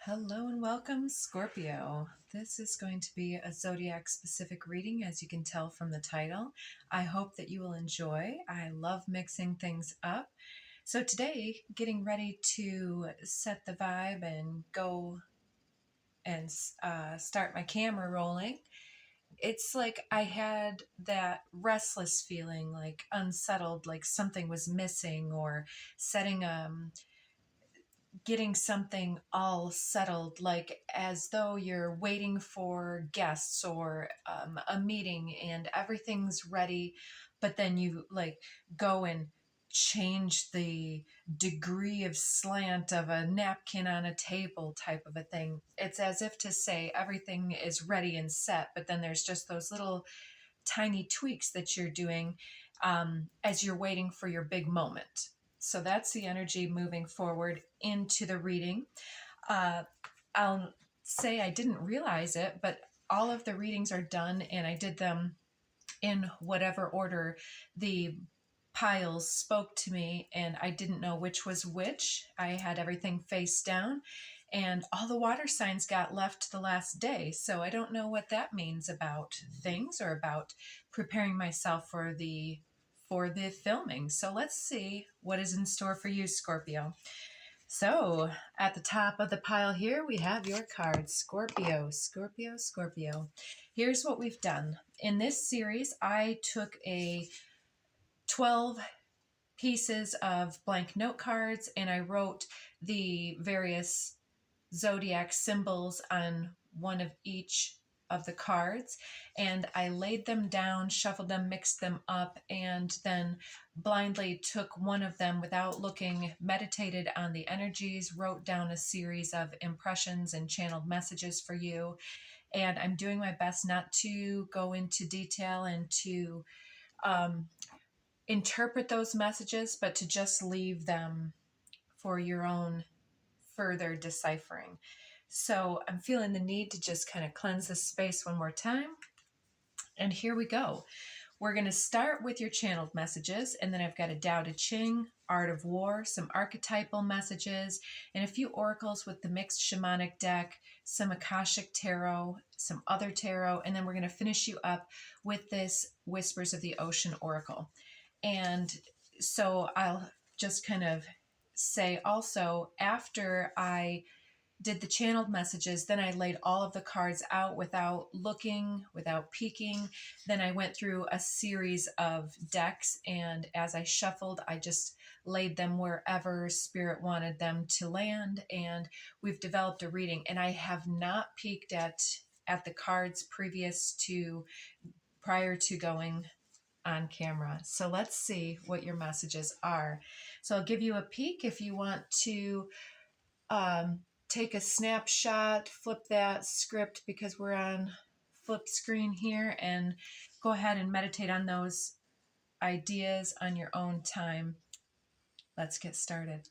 Hello and welcome, Scorpio. This is going to be a zodiac specific reading, as you can tell from the title. I hope that you will enjoy. I love mixing things up. So today, getting ready to set the vibe and go and start my camera rolling. It's like I had that restless feeling, like unsettled, like something was missing, or setting getting something all settled, like as though you're waiting for guests or a meeting and everything's ready, but then you like go and change the degree of slant of a napkin on a table type of a thing. It's as if to say everything is ready and set, but then there's just those little tiny tweaks that you're doing as you're waiting for your big moment. So that's the energy moving forward into the reading. I'll say I didn't realize it, but all of the readings are done, and I did them in whatever order the piles spoke to me, and I didn't know which was which. I had everything face down, and all the water signs got left the last day. So I don't know what that means about things or about preparing myself for the filming. So let's see what is in store for you, Scorpio. So at the top of the pile here, we have your cards, Scorpio, Scorpio, Scorpio. Here's what we've done. In this series, I took 12 pieces of blank note cards and I wrote the various zodiac symbols on one of each of the cards, and I laid them down, shuffled them, mixed them up, and then blindly took one of them without looking, meditated on the energies, wrote down a series of impressions and channeled messages for you. And I'm doing my best not to go into detail and to interpret those messages, but to just leave them for your own further deciphering. So I'm feeling the need to just kind of cleanse this space one more time. And here we go. We're going to start with your channeled messages, and then I've got a Tao Te Ching, Art of War, some archetypal messages, and a few oracles with the mixed shamanic deck, some Akashic tarot, some other tarot, and then we're going to finish you up with this Whispers of the Ocean oracle. And so I'll just kind of say also, after I did the channeled messages, then I laid all of the cards out without looking, without peeking. Then I went through a series of decks, and as I shuffled, I just laid them wherever Spirit wanted them to land, and we've developed a reading. And I have not peeked at the cards prior to going on camera. So let's see what your messages are. So I'll give you a peek if you want to take a snapshot, flip that script because we're on flip screen here, and go ahead and meditate on those ideas on your own time. Let's get started.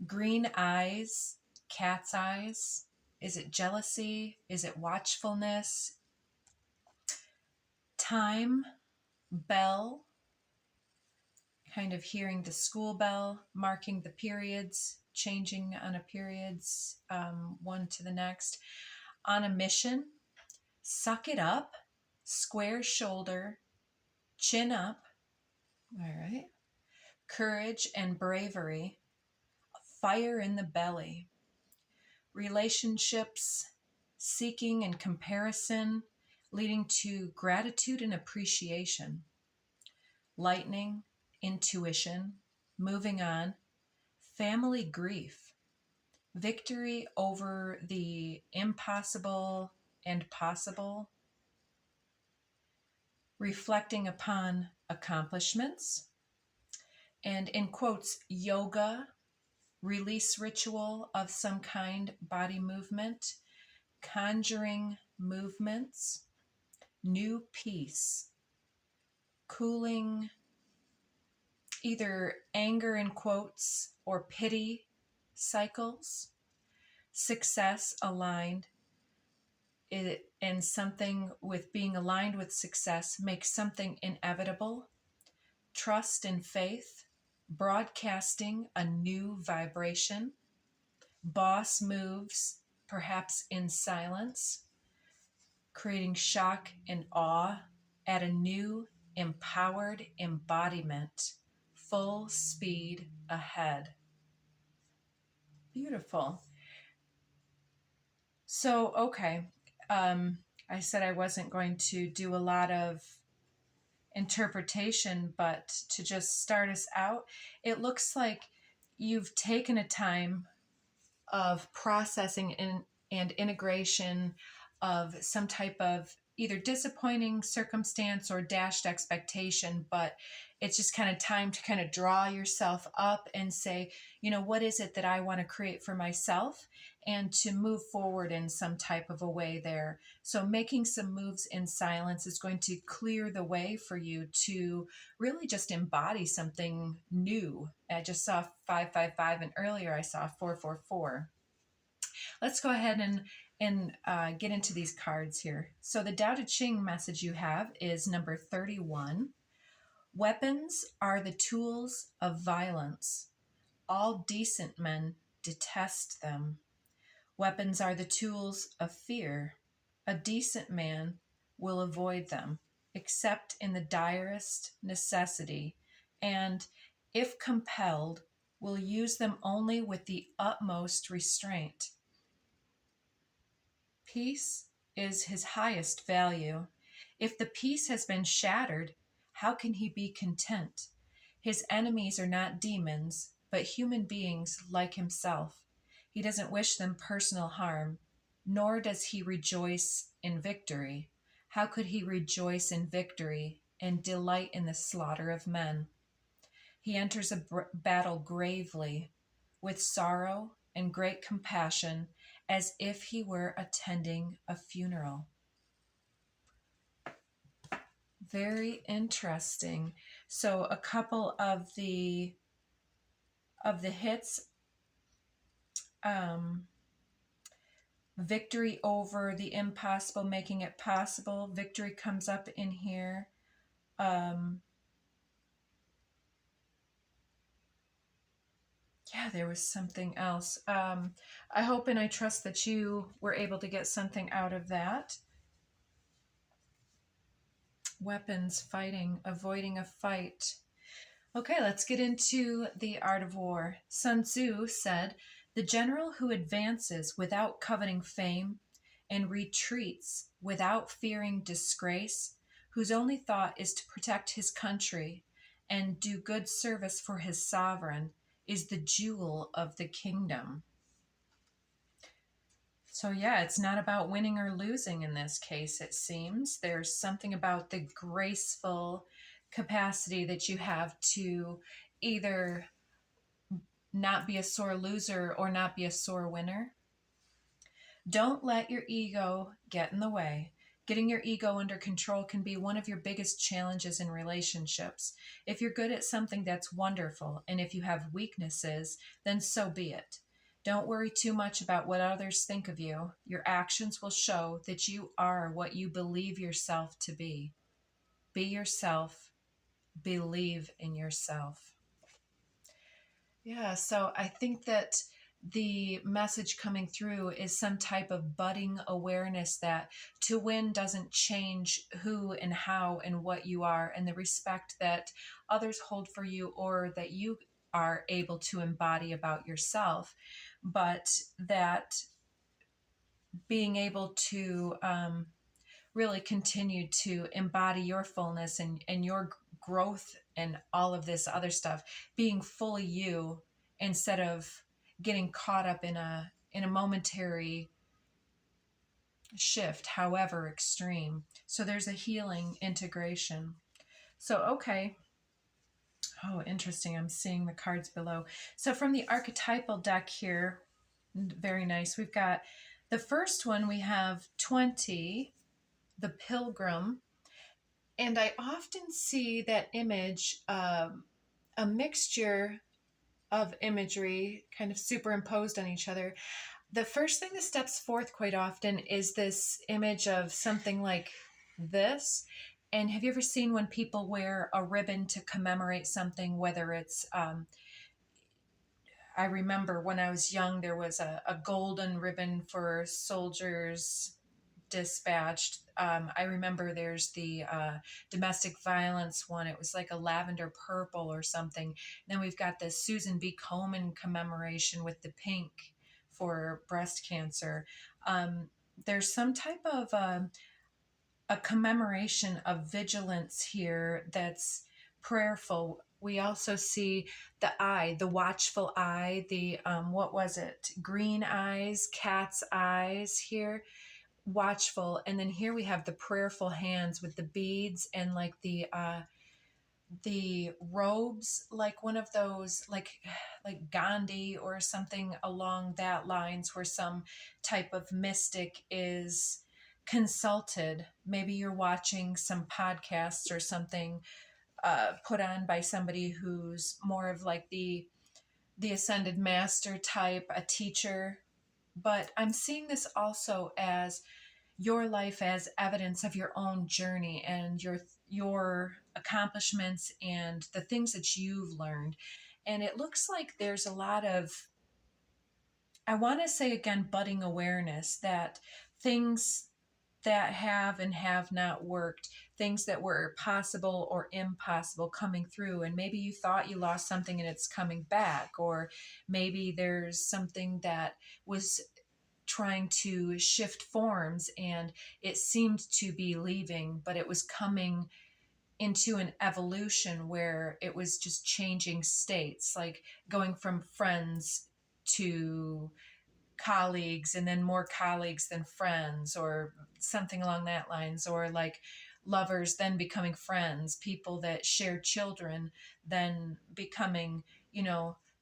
Green eyes, cat's eyes. Is it jealousy? Is it watchfulness? Time, bell, kind of hearing the school bell, marking the periods, changing on a periods, one to the next. On a mission, suck it up, square shoulder, chin up. All right. Courage and bravery, fire in the belly. Relationships, seeking and comparison, leading to gratitude and appreciation. Lightning, intuition, moving on. Family grief, victory over the impossible and possible. Reflecting upon accomplishments. And in quotes, yoga, release ritual of some kind, body movement, conjuring movements, new peace, cooling, either anger in quotes or pity cycles, success aligned. And something with being aligned with success makes something inevitable, trust and faith, broadcasting a new vibration, Boss moves, perhaps in silence, creating shock and awe at a new, empowered embodiment, full speed ahead. Beautiful. So, okay. I said I wasn't going to do a lot of interpretation, but to just start us out, it looks like you've taken a time of processing and integration of some type of either disappointing circumstance or dashed expectation, but it's just kind of time to kind of draw yourself up and say, what is it that I want to create for myself, and to move forward in some type of a way there. So making some moves in silence is going to clear the way for you to really just embody something new. I just saw 555, and earlier I saw 444. Let's go ahead and get into these cards here. So the Tao Te Ching message you have is number 31. Weapons are the tools of violence. All decent men detest them. Weapons are the tools of fear. A decent man will avoid them, except in the direst necessity, and, if compelled, will use them only with the utmost restraint. Peace is his highest value. If the peace has been shattered, how can he be content? His enemies are not demons, but human beings like himself. He doesn't wish them personal harm, nor does he rejoice in victory. How could he rejoice in victory and delight in the slaughter of men? He enters a battle gravely, with sorrow and great compassion, as if he were attending a funeral. Very interesting. So a couple of the hits, victory over the impossible, making it possible. Victory comes up in here. Yeah, there was something else. I hope and I trust that you were able to get something out of that. Weapons, fighting, avoiding a fight. Okay, let's get into the art of war. Sun Tzu said, "The general who advances without coveting fame and retreats without fearing disgrace, whose only thought is to protect his country and do good service for his sovereign, is the jewel of the kingdom." So yeah, it's not about winning or losing in this case, it seems. There's something about the graceful capacity that you have to either not be a sore loser or not be a sore winner. Don't let your ego get in the way. Getting your ego under control can be one of your biggest challenges in relationships. If you're good at something, that's wonderful, and if you have weaknesses, then so be it. Don't worry too much about what others think of you. Your actions will show that you are what you believe yourself to be. Be yourself. Believe in yourself. Yeah, so I think that the message coming through is some type of budding awareness that to win doesn't change who and how and what you are, and the respect that others hold for you or that you are able to embody about yourself, but that being able to really continue to embody your fullness and your growth and all of this other stuff, being fully you instead of getting caught up in a momentary shift, however extreme. So there's a healing integration. So okay. Oh, interesting. I'm seeing the cards below. So from the archetypal deck here, very nice. We've got the first one, we have 20, the Pilgrim. And I often see that image, a mixture of imagery kind of superimposed on each other. The first thing that steps forth quite often is this image of something like this. And have you ever seen when people wear a ribbon to commemorate something, whether it's I remember when I was young, there was a golden ribbon for soldiers dispatched. I remember there's the domestic violence one. It was like a lavender purple or something. Then we've got the Susan B. Komen commemoration with the pink for breast cancer. Um, there's some type of a commemoration of vigilance here that's prayerful. We also see the eye, the watchful eye, the what was it? Green eyes, cat's eyes here, watchful. And then here we have the prayerful hands with the beads and like the robes, like one of those like Gandhi or something along that lines, where some type of mystic is consulted. Maybe you're watching some podcasts or something put on by somebody who's more of like the ascended master type, a teacher. But I'm seeing this also as your life as evidence of your own journey and your accomplishments and the things that you've learned. And it looks like there's a lot of, I want to say again, budding awareness that things that have and have not worked, things that were possible or impossible coming through. And maybe you thought you lost something and it's coming back, or maybe there's something that was trying to shift forms and it seemed to be leaving, but it was coming into an evolution where it was just changing states, like going from friends to colleagues and then more colleagues than friends or something along that lines, or like lovers then becoming friends, people that share children then becoming,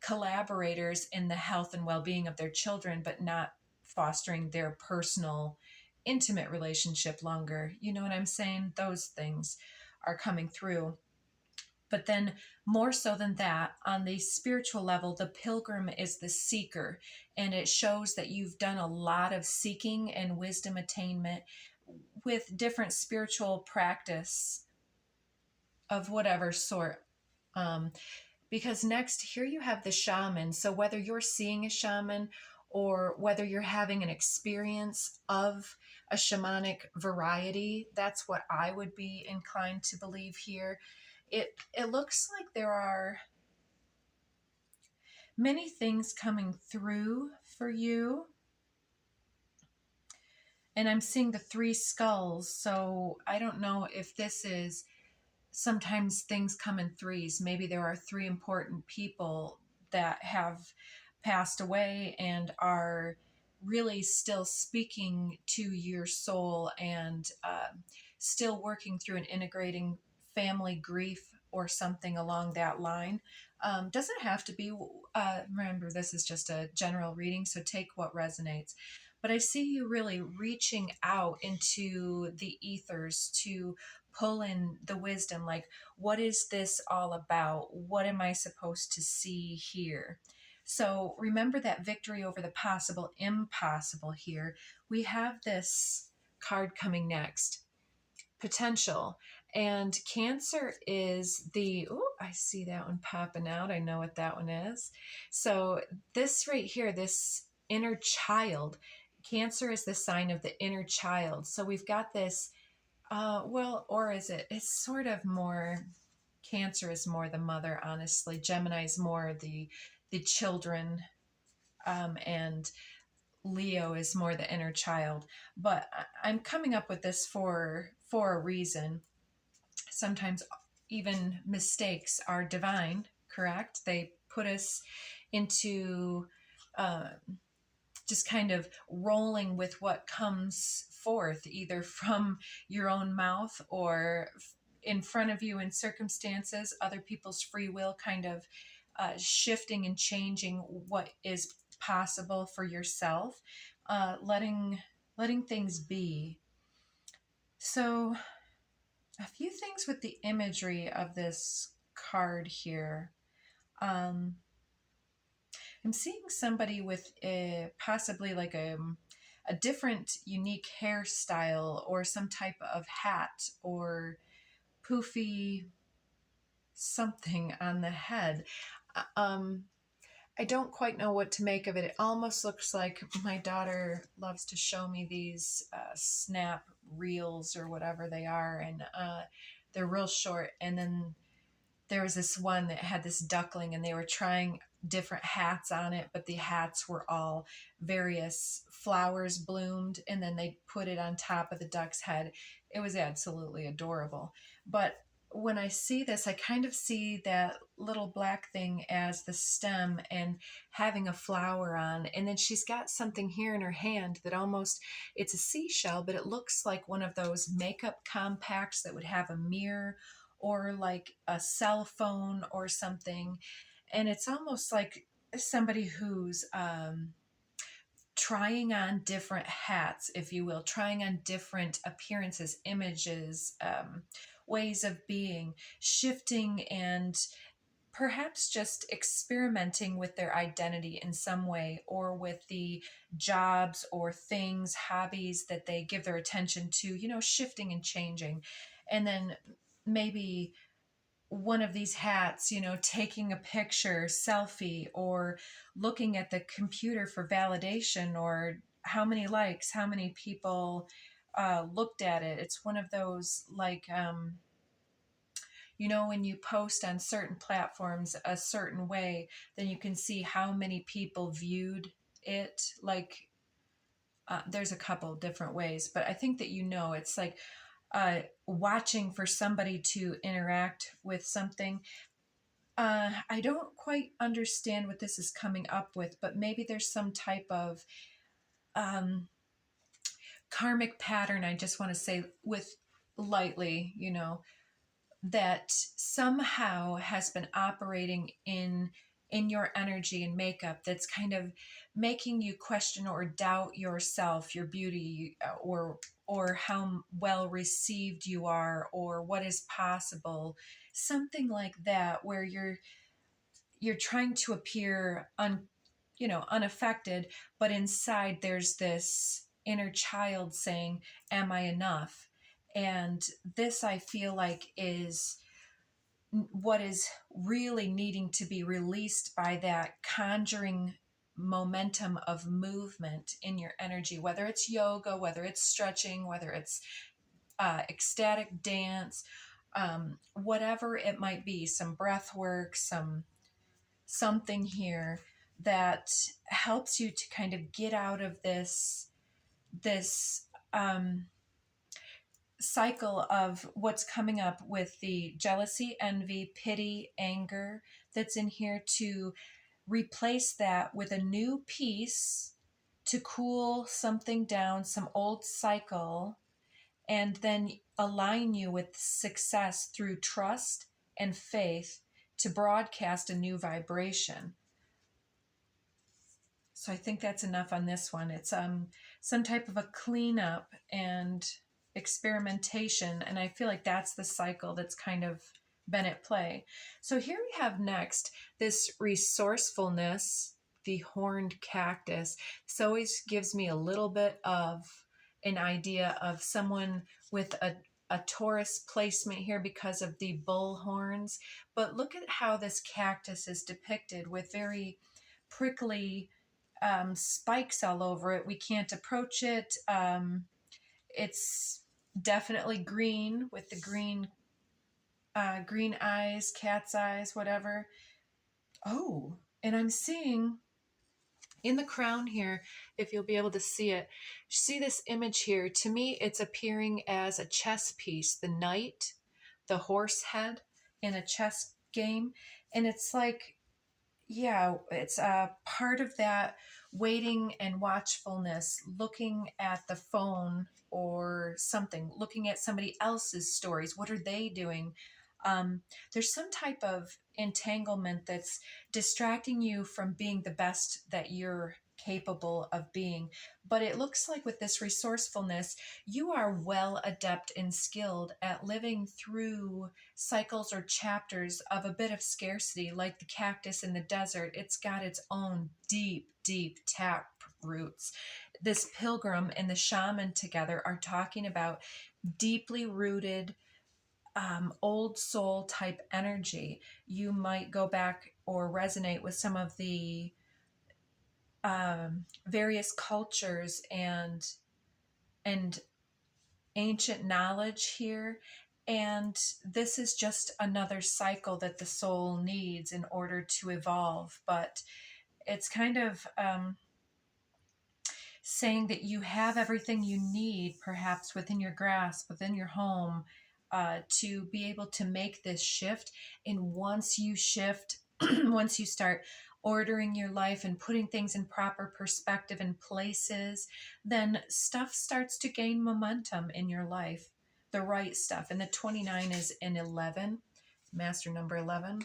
collaborators in the health and well-being of their children, but not fostering their personal intimate relationship longer. You know what I'm saying? Those things are coming through. But then, more so than that, on the spiritual level, the pilgrim is the seeker. And it shows that you've done a lot of seeking and wisdom attainment with different spiritual practice of whatever sort. Um, because next, here you have the shaman. So, whether you're seeing a shaman or whether you're having an experience of a shamanic variety, that's what I would be inclined to believe here. It looks like there are many things coming through for you. And I'm seeing the three skulls. So I don't know if this is, sometimes things come in threes. Maybe there are three important people that have passed away and are really still speaking to your soul and still working through and integrating family grief or something along that line. Doesn't have to be, remember, this is just a general reading, so take what resonates. But I see you really reaching out into the ethers to pull in the wisdom, like, what is this all about? What am I supposed to see here? So remember that victory over the possible impossible here. We have this card coming next, potential. And Cancer is the, oh, I see that one popping out. I know what that one is. So this right here, this inner child, Cancer is the sign of the inner child. So we've got this, well, or is it, it's sort of more, Cancer is more the mother, honestly. Gemini is more the children, and Leo is more the inner child. But I'm coming up with this for a reason. Sometimes even mistakes are divine, correct? They put us into uh, just kind of rolling with what comes forth, either from your own mouth or in front of you in circumstances, other people's free will, kind of shifting and changing what is possible for yourself, letting things be. So a few things with the imagery of this card here. I'm seeing somebody with possibly like a different, unique hairstyle or some type of hat or poofy something on the head. Um, I don't quite know what to make of it. It almost looks like my daughter loves to show me these snap reels or whatever they are, and they're real short. And then there was this one that had this duckling, and they were trying different hats on it, but the hats were all various flowers bloomed, and then they put it on top of the duck's head. It was absolutely adorable. But when I see this, I kind of see that little black thing as the stem and having a flower on. And then she's got something here in her hand that almost, it's a seashell, but it looks like one of those makeup compacts that would have a mirror or like a cell phone or something. And it's almost like somebody who's trying on different hats, if you will, trying on different appearances, images, ways of being, shifting, and perhaps just experimenting with their identity in some way, or with the jobs or things, hobbies that they give their attention to, shifting and changing. And then maybe one of these hats, taking a picture, selfie, or looking at the computer for validation, or how many likes, how many people looked at it. It's one of those, like, when you post on certain platforms a certain way, then you can see how many people viewed it. Like, there's a couple different ways, but I think that it's like watching for somebody to interact with something. I don't quite understand what this is coming up with, but maybe there's some type of um, karmic pattern. I just want to say with lightly, that somehow has been operating in your energy and makeup, that's kind of making you question or doubt yourself, your beauty, or how well received you are, or what is possible, something like that, where you're trying to appear unaffected, but inside there's this inner child saying, am I enough? And this, I feel like, is what is really needing to be released by that conjuring momentum of movement in your energy, whether it's yoga, whether it's stretching, whether it's ecstatic dance, whatever it might be, some breath work, something here that helps you to kind of get out of this cycle of what's coming up with the jealousy, envy, pity, anger that's in here, to replace that with a new piece to cool something down, some old cycle, and then align you with success through trust and faith to broadcast a new vibration. So I think that's enough on this one. It's some type of a cleanup and experimentation, and I feel like that's the cycle that's kind of been at play. So here we have next this resourcefulness, the horned cactus. This always gives me a little bit of an idea of someone with a Taurus placement here because of the bull horns. But look at how this cactus is depicted with very prickly spikes all over it. We can't approach it. It's definitely green with the green eyes, cat's eyes, whatever. Oh, and I'm seeing in the crown here, if you'll be able to see it, see this image here. To me, it's appearing as a chess piece, the knight, the horse head in a chess game. And it's like, yeah, it's a part of that waiting and watchfulness, looking at the phone or something, looking at somebody else's stories. What are they doing? There's some type of entanglement that's distracting you from being the best that you're capable of being. But it looks like with this resourcefulness, you are well adept and skilled at living through cycles or chapters of a bit of scarcity, like the cactus in the desert. It's got its own deep, deep tap roots. This pilgrim and the shaman together are talking about deeply rooted old soul type energy. You might go back or resonate with some of the various cultures and ancient knowledge here. And this is just another cycle that the soul needs in order to evolve. But it's kind of saying that you have everything you need, perhaps within your grasp, within your home, to be able to make this shift. And once you shift, once you start ordering your life and putting things in proper perspective and places, then stuff starts to gain momentum in your life, the right stuff. And the 29 is in 11, master number 11.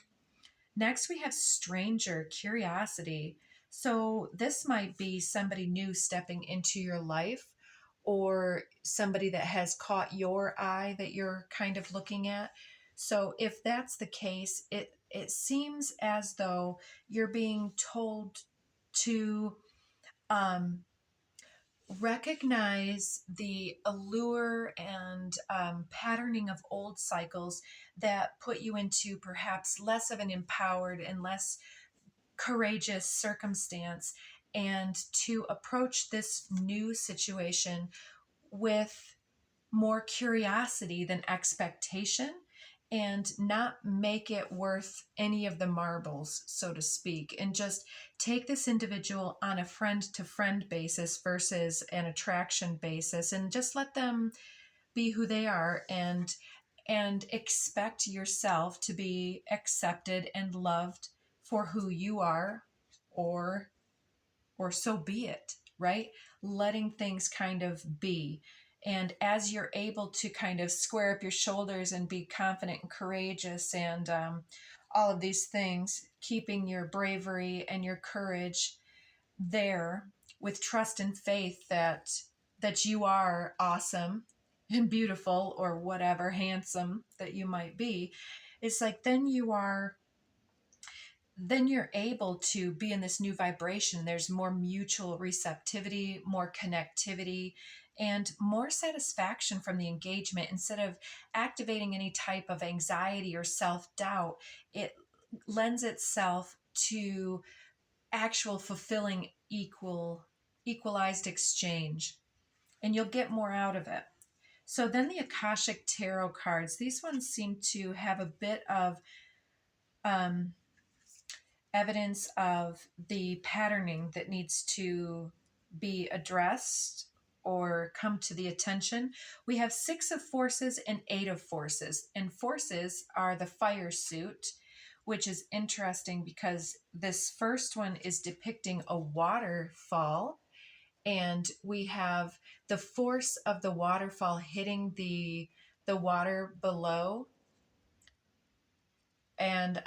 Next, we have stranger, curiosity. So, this might be somebody new stepping into your life, or somebody that has caught your eye that you're kind of looking at. So, if that's the case, it seems as though you're being told to um, recognize the allure and patterning of old cycles that put you into perhaps less of an empowered and less courageous circumstance, and to approach this new situation with more curiosity than expectation, and not make it worth any of the marbles, so to speak, and just take this individual on a friend to friend basis versus an attraction basis, and just let them be who they are, and expect yourself to be accepted and loved for who you are, or so be it, right? Letting things kind of be. And as you're able to kind of square up your shoulders and be confident and courageous, and all of these things, keeping your bravery and your courage there with trust and faith that you are awesome and beautiful, or whatever, handsome that you might be, it's like then you're able to be in this new vibration. There's more mutual receptivity, more connectivity, and more satisfaction from the engagement. Instead of activating any type of anxiety or self-doubt, it lends itself to actual fulfilling equalized exchange, and you'll get more out of it. So then the Akashic tarot cards, these ones seem to have a bit of um, evidence of the patterning that needs to be addressed or come to the attention. We have 6 of forces and 8 of forces, and forces are the fire suit, which is interesting because this first one is depicting a waterfall, and we have the force of the waterfall hitting the water below. And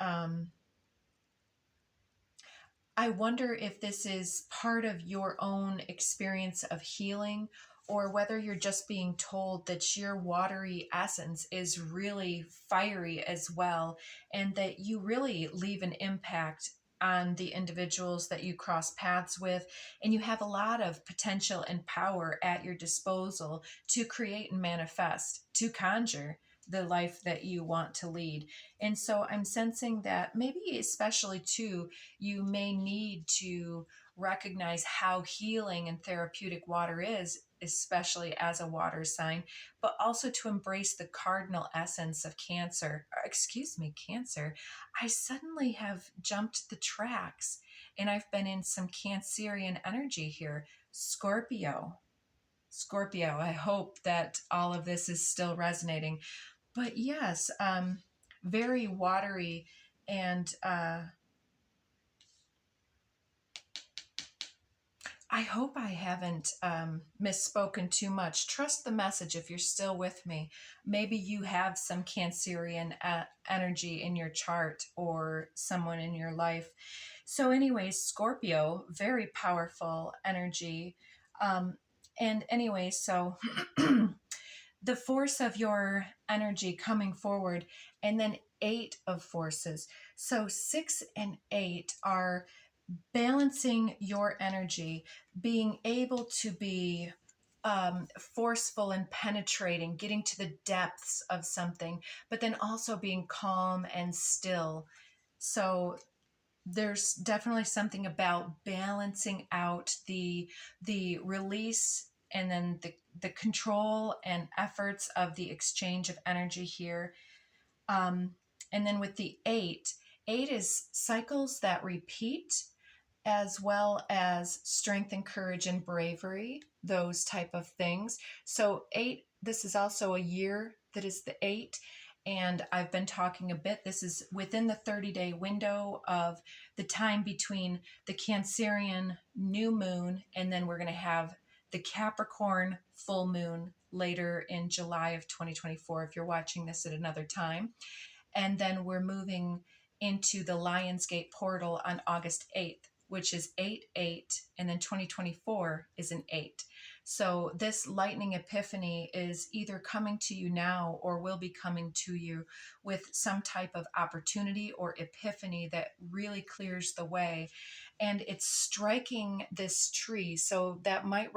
I wonder if this is part of your own experience of healing, or whether you're just being told that your watery essence is really fiery as well, and that you really leave an impact on the individuals that you cross paths with, and you have a lot of potential and power at your disposal to create and manifest, to conjure the life that you want to lead. And so I'm sensing that maybe, especially too, you may need to recognize how healing and therapeutic water is, especially as a water sign, but also to embrace the cardinal essence of Cancer. I suddenly have jumped the tracks, and I've been in some Cancerian energy here. Scorpio. I hope that all of this is still resonating. But yes, very watery, and I hope I haven't misspoken too much. Trust the message if you're still with me. Maybe you have some Cancerian energy in your chart, or someone in your life. So, anyways, Scorpio, very powerful energy. And anyway, so the force of your energy coming forward, and then 8 of forces. So 6 and 8 are balancing your energy, being able to be forceful and penetrating, getting to the depths of something, but then also being calm and still. So there's definitely something about balancing out the release and then the control and efforts of the exchange of energy here. um, and then with the eight, eight is cycles that repeat, as well as strength and courage and bravery, those type of things. So eight, this is also a year that is the eight. And I've been talking a bit, this is within the 30-day window of the time between the Cancerian new moon, and then we're going to have the Capricorn full moon later in July of 2024, if you're watching this at another time. And then we're moving into the Lionsgate portal on August 8th, which is 8-8, and then 2024 is an 8. So this lightning epiphany is either coming to you now or will be coming to you with some type of opportunity or epiphany that really clears the way. And it's striking this tree. So that might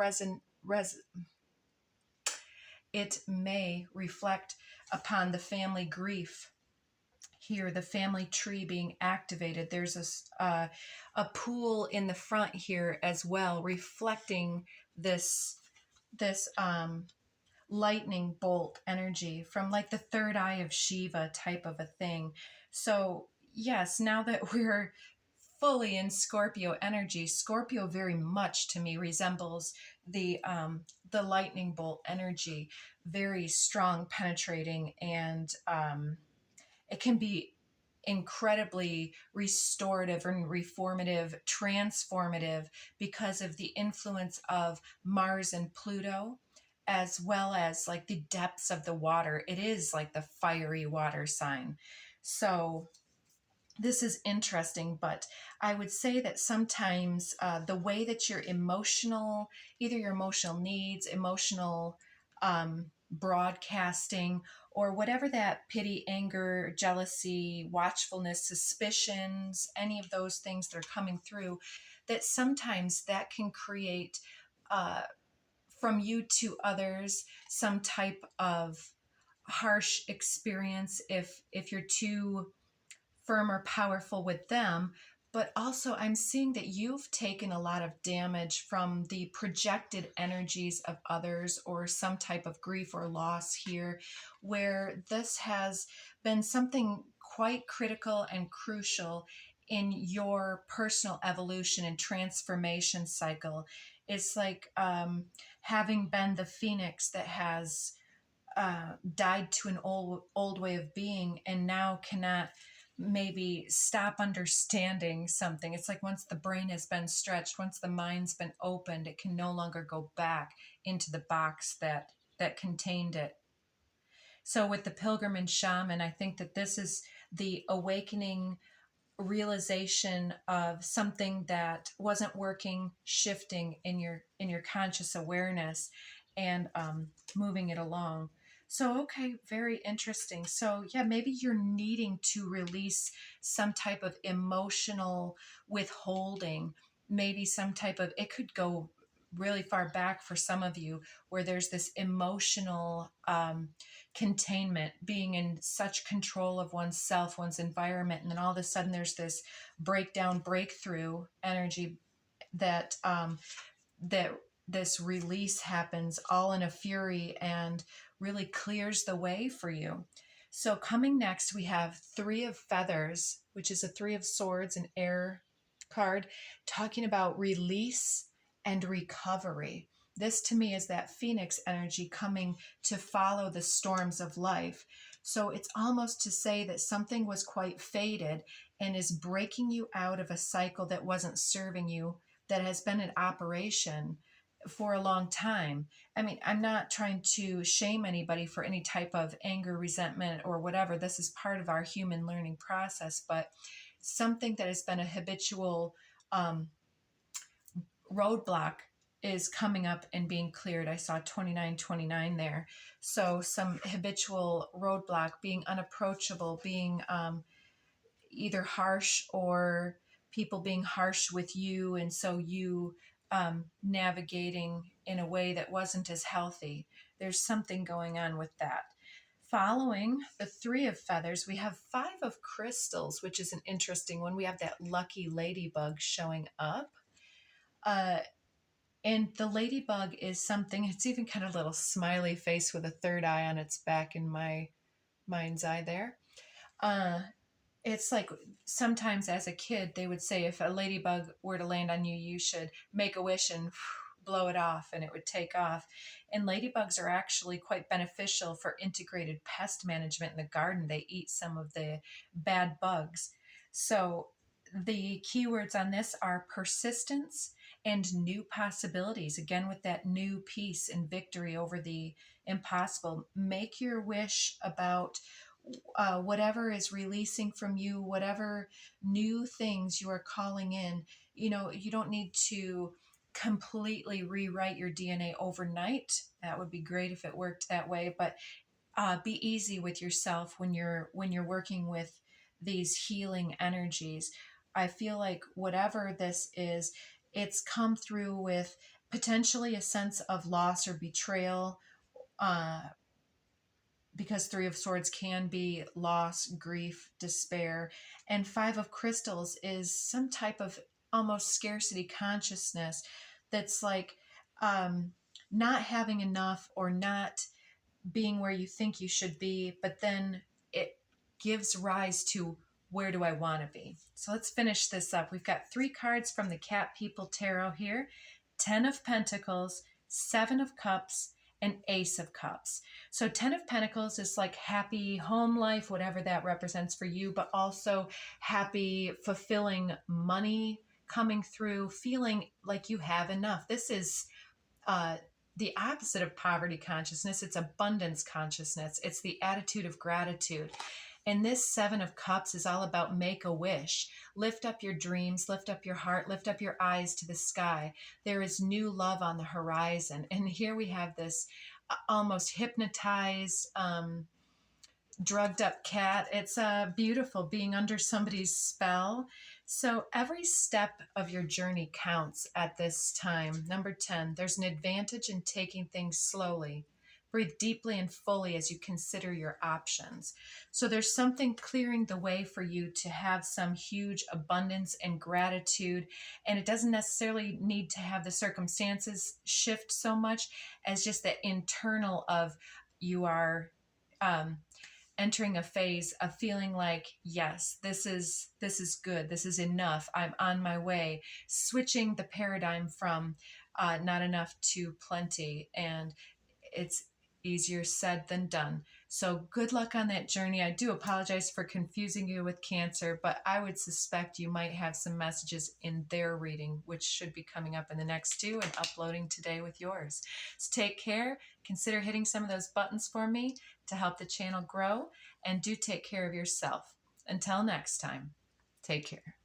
it may reflect upon the family grief here, the family tree being activated. There's a pool in the front here as well, reflecting this lightning bolt energy from like the third eye of Shiva type of a thing. So yes, now that we're fully in Scorpio energy, Scorpio very much to me resembles the lightning bolt energy, very strong, penetrating, and it can be incredibly restorative and reformative, transformative because of the influence of Mars and Pluto, as well as like the depths of the water. It is like the fiery water sign. So this is interesting, but I would say that sometimes the way that your emotional, either your emotional needs, emotional broadcasting, or whatever that pity, anger, jealousy, watchfulness, suspicions, any of those things that are coming through, that sometimes that can create uh, from you to others some type of harsh experience if you're too firm or powerful with them. But also, I'm seeing that you've taken a lot of damage from the projected energies of others or some type of grief or loss here, where this has been something quite critical and crucial in your personal evolution and transformation cycle. It's like having been the phoenix that has died to an old way of being and now cannot maybe stop understanding something. It's like once the brain has been stretched, once the mind's been opened, it can no longer go back into the box that contained it. So with the pilgrim and shaman, I think that this is the awakening realization of something that wasn't working, shifting in your conscious awareness, and moving it along. So okay, very interesting. So yeah, maybe you're needing to release some type of emotional withholding, maybe some type of, it could go really far back for some of you, where there's this emotional containment, being in such control of oneself, one's environment, and then all of a sudden there's this breakdown, breakthrough energy that that this release happens all in a fury and really clears the way for you. So coming next, we have Three of Feathers, which is a Three of Swords, an air card, talking about release and recovery. This to me is that phoenix energy coming to follow the storms of life. So it's almost to say that something was quite faded and is breaking you out of a cycle that wasn't serving you, that has been in operation for a long time. I mean, I'm not trying to shame anybody for any type of anger, resentment, or whatever. This is part of our human learning process, but something that has been a habitual roadblock is coming up and being cleared. I saw 2929 there. So some habitual roadblock, being unapproachable, being either harsh or people being harsh with you. And so you navigating in a way that wasn't as healthy. There's something going on with that. following the 3 of feathers, we have 5 of crystals, which is an interesting one. We have that lucky ladybug showing up. And the ladybug is something, it's even kind of a little smiley face with a third eye on its back in my mind's eye there. It's like sometimes as a kid, they would say if a ladybug were to land on you, you should make a wish and blow it off and it would take off. And ladybugs are actually quite beneficial for integrated pest management in the garden. They eat some of the bad bugs. So the keywords on this are persistence and new possibilities. Again, with that new peace and victory over the impossible. Make your wish about whatever is releasing from you, whatever new things you are calling in. You don't need to completely rewrite your DNA overnight. That would be great if it worked that way, but be easy with yourself when you're working with these healing energies. I feel like whatever this is, it's come through with potentially a sense of loss or betrayal, uh, because 3 of Swords can be loss, grief, despair. And 5 of Crystals is some type of almost scarcity consciousness that's like not having enough or not being where you think you should be, but then it gives rise to where do I want to be? So let's finish this up. We've got 3 cards from the Cat People Tarot here: 10 of Pentacles, 7 of Cups, and Ace of Cups. So 10 of Pentacles is like happy home life, whatever that represents for you, but also happy, fulfilling money coming through, feeling like you have enough. This is the opposite of poverty consciousness. It's abundance consciousness. It's the attitude of gratitude. And this 7 of Cups is all about make a wish. Lift up your dreams, lift up your heart, lift up your eyes to the sky. There is new love on the horizon. And here we have this almost hypnotized, drugged up cat. It's beautiful being under somebody's spell. So every step of your journey counts at this time. Number 10, there's an advantage in taking things slowly. Breathe deeply and fully as you consider your options. So there's something clearing the way for you to have some huge abundance and gratitude. And it doesn't necessarily need to have the circumstances shift so much as just the internal of you are entering a phase of feeling like, yes, this is good, this is enough, I'm on my way, switching the paradigm from not enough to plenty. And it's easier said than done. So good luck on that journey. I do apologize for confusing you with Cancer, but I would suspect you might have some messages in their reading, which should be coming up in the next 2 and uploading today with yours. So take care. Consider hitting some of those buttons for me to help the channel grow, and do take care of yourself. Until next time, take care.